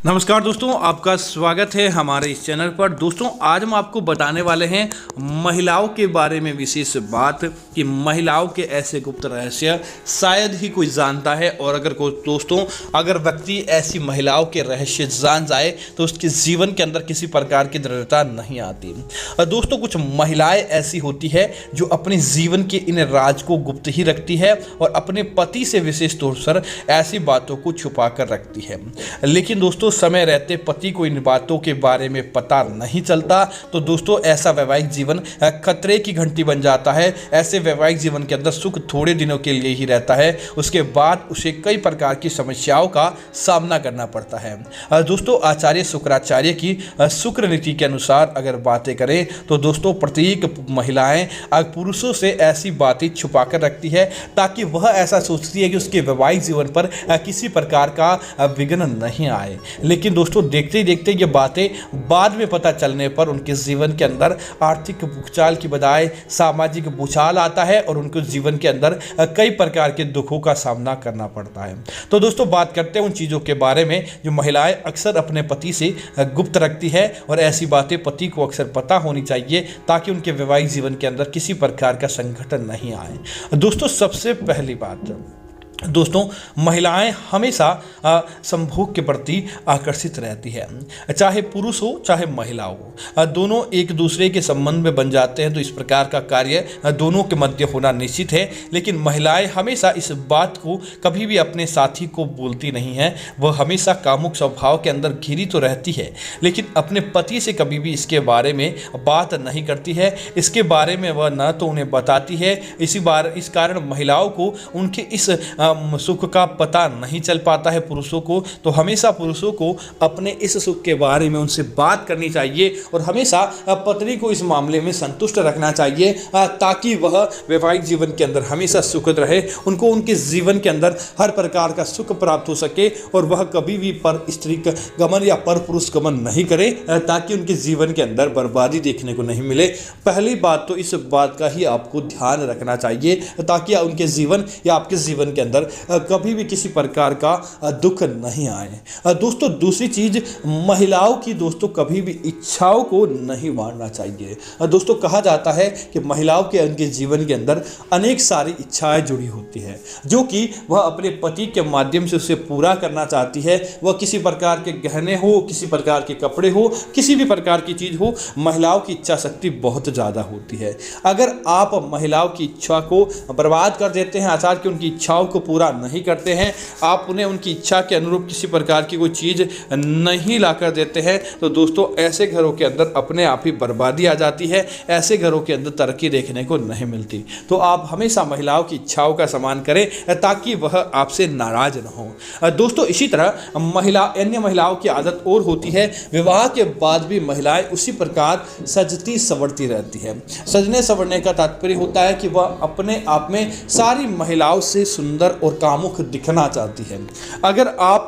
नमस्कार दोस्तों, आपका स्वागत है हमारे इस चैनल पर। दोस्तों, आज हम आपको बताने वाले हैं महिलाओं के बारे में विशेष बात कि महिलाओं के ऐसे गुप्त रहस्य शायद ही कोई जानता है। और अगर व्यक्ति ऐसी महिलाओं के रहस्य जान जाए तो उसके जीवन के अंदर किसी प्रकार की दृढ़ता नहीं आती। दोस्तों, कुछ महिलाएं ऐसी होती है जो अपने जीवन के इन राज को गुप्त ही रखती है और अपने पति से विशेष तौर पर ऐसी बातों को छुपा कर रखती है। लेकिन दोस्तों, समय रहते पति को इन बातों के बारे में पता नहीं चलता तो दोस्तों ऐसा वैवाहिक जीवन खतरे की घंटी बन जाता है। ऐसे वैवाहिक जीवन के अंदर सुख थोड़े दिनों के लिए ही रहता है, उसके बाद उसे कई प्रकार की समस्याओं का सामना करना पड़ता है। दोस्तों, आचार्य शुक्राचार्य की शुक्र नीति के अनुसार अगर बातें करें तो दोस्तों प्रत्येक महिलाएं पुरुषों से ऐसी बातें छुपा कर रखती है ताकि वह ऐसा सोचती है कि उसके वैवाहिक जीवन पर किसी प्रकार का विघ्न नहीं आए। लेकिन दोस्तों, देखते ही देखते ये बातें बाद में पता चलने पर उनके जीवन के अंदर आर्थिक भूचाल की बजाय सामाजिक भूचाल आता है और उनको जीवन के अंदर कई प्रकार के दुखों का सामना करना पड़ता है। तो दोस्तों, बात करते हैं उन चीज़ों के बारे में जो महिलाएं अक्सर अपने पति से गुप्त रखती है और ऐसी बातें पति को अक्सर पता होनी चाहिए ताकि उनके वैवाहिक जीवन के अंदर किसी प्रकार का संगठन नहीं आए। दोस्तों, सबसे पहली बात, दोस्तों महिलाएं हमेशा संभोग के प्रति आकर्षित रहती है। चाहे पुरुष हो चाहे महिला हो, दोनों एक दूसरे के संबंध में बन जाते हैं तो इस प्रकार का कार्य दोनों के मध्य होना निश्चित है। लेकिन महिलाएं हमेशा इस बात को कभी भी अपने साथी को बोलती नहीं है। वह हमेशा कामुक स्वभाव के अंदर घिरी तो रहती है लेकिन अपने पति से कभी भी इसके बारे में बात नहीं करती है। इसके बारे में वह न तो उन्हें बताती है। इस कारण महिलाओं को उनके इस सुख का पता नहीं चल पाता है पुरुषों को। तो हमेशा पुरुषों को अपने इस सुख के बारे में उनसे बात करनी चाहिए और हमेशा पत्नी को इस मामले में संतुष्ट रखना चाहिए ताकि वह वैवाहिक जीवन के अंदर हमेशा सुखद रहे, उनको उनके जीवन के अंदर हर प्रकार का सुख प्राप्त हो सके और वह कभी भी पर स्त्री गमन या पर पुरुष गमन नहीं करे ताकि उनके जीवन के अंदर बर्बादी देखने को नहीं मिले। पहली बात तो इस बात का ही आपको ध्यान रखना चाहिए ताकि उनके जीवन या आपके जीवन के अंदर कभी भी किसी प्रकार का दुख नहीं आए। दोस्तों, दूसरी चीज, महिलाओं की दोस्तों कभी भी इच्छाओं को नहीं मारना चाहिए। दोस्तों, कहा जाता है कि महिलाओं के उनके जीवन के अंदर अनेक सारी इच्छाएं जुड़ी होती है जो कि वह अपने पति के माध्यम से उसे पूरा करना चाहती है। वह किसी प्रकार के गहने हो, किसी प्रकार के कपड़े हो, किसी भी प्रकार की चीज हो, महिलाओं की इच्छा शक्ति बहुत ज्यादा होती है। अगर आप महिलाओं की इच्छा को बर्बाद कर देते हैं, आचार्य की उनकी इच्छाओं को पूरा नहीं करते हैं, आप उन्हें उनकी इच्छा के अनुरूप किसी प्रकार की कोई चीज़ नहीं लाकर देते हैं तो दोस्तों ऐसे घरों के अंदर अपने आप ही बर्बादी आ जाती है। ऐसे घरों के अंदर तरक्की देखने को नहीं मिलती। तो आप हमेशा महिलाओं की इच्छाओं का सम्मान करें ताकि वह आपसे नाराज न हो। दोस्तों, इसी तरह अन्य महिलाओं की आदत और होती है, विवाह के बाद भी महिलाएं उसी प्रकार सजती संवरती रहती है। सजने संवरने का तात्पर्य होता है कि वह अपने आप में सारी महिलाओं से सुंदर और कामुक दिखना चाहती है। अगर आप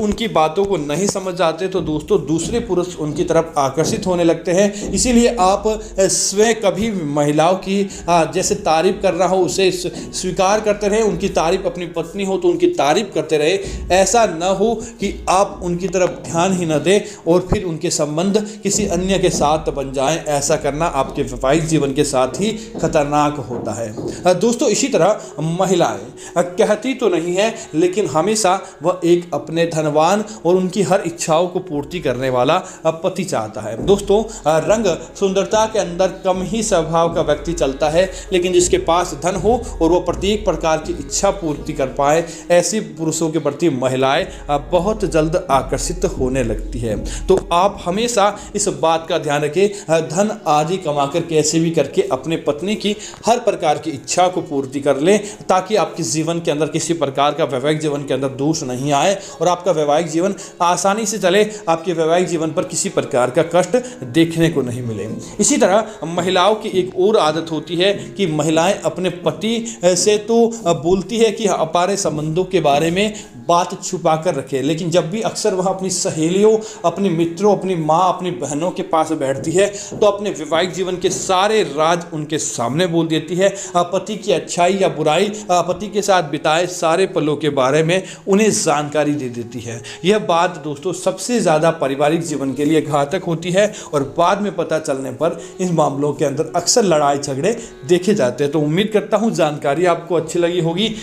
उनकी बातों को नहीं समझ जाते तो दोस्तों दूसरे पुरुष उनकी तरफ आकर्षित होने लगते हैं। इसीलिए आप स्वयं कभी महिलाओं की जैसे तारीफ कर रहा हो उसे स्वीकार करते रहे। उनकी तारीफ, अपनी पत्नी हो तो उनकी तारीफ करते रहे। ऐसा न हो कि आप उनकी तरफ ध्यान ही न दें और फिर उनके संबंध किसी अन्य के साथ बन जाएं। ऐसा करना आपके वैवाहिक जीवन के साथ ही खतरनाक होता है। दोस्तों, इसी तरह महिलाएं कहती तो नहीं है लेकिन हमेशा वह एक अपने धनवान और उनकी हर इच्छाओं को पूर्ति करने वाला पति चाहता है। दोस्तों, रंग सुंदरता के अंदर कम ही स्वभाव का व्यक्ति चलता है लेकिन जिसके पास धन हो और वह प्रत्येक प्रकार की इच्छा पूर्ति कर पाए, ऐसे पुरुषों के प्रति महिलाएं बहुत जल्द आकर्षित होने लगती है। तो आप हमेशा इस बात का ध्यान रखें, धन आदि कमाकर कैसे भी करके अपने पत्नी की हर प्रकार की इच्छा को पूर्ति कर लें ताकि आपके जीवन के अंदर किसी प्रकार का वैवाहिक जीवन के अंदर दोष नहीं आए और आपका वैवाहिक जीवन आसानी से चले, आपके वैवाहिक जीवन पर किसी प्रकार का कष्ट देखने को नहीं मिले। इसी तरह महिलाओं की एक और आदत होती है कि महिलाएं अपने पति से तो बोलती है कि हमारे संबंधों के बारे में बात छुपा कर रखे, लेकिन जब भी अक्सर वह अपनी सहेलियों, अपने मित्रों, अपनी माँ, अपनी बहनों के पास बैठती है तो अपने वैवाहिक जीवन के सारे राज उनके सामने बोल देती है। पति की अच्छाई या बुराई, पति पति के साथ बिताए सारे पलों के बारे में उन्हें जानकारी दे देती है। यह बात दोस्तों सबसे ज़्यादा पारिवारिक जीवन के लिए घातक होती है और बाद में पता चलने पर इन मामलों के अंदर अक्सर लड़ाई झगड़े देखे जाते हैं। तो उम्मीद करता हूँ जानकारी आपको अच्छी लगी होगी।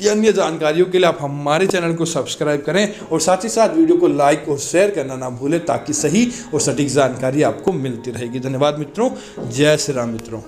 अन्य जानकारियों के लिए आप हमारे चैनल को सब्सक्राइब करें और साथ ही साथ वीडियो को लाइक और शेयर करना ना भूलें ताकि सही और सटीक जानकारी आपको मिलती रहेगी। धन्यवाद मित्रों। जय श्री राम मित्रों।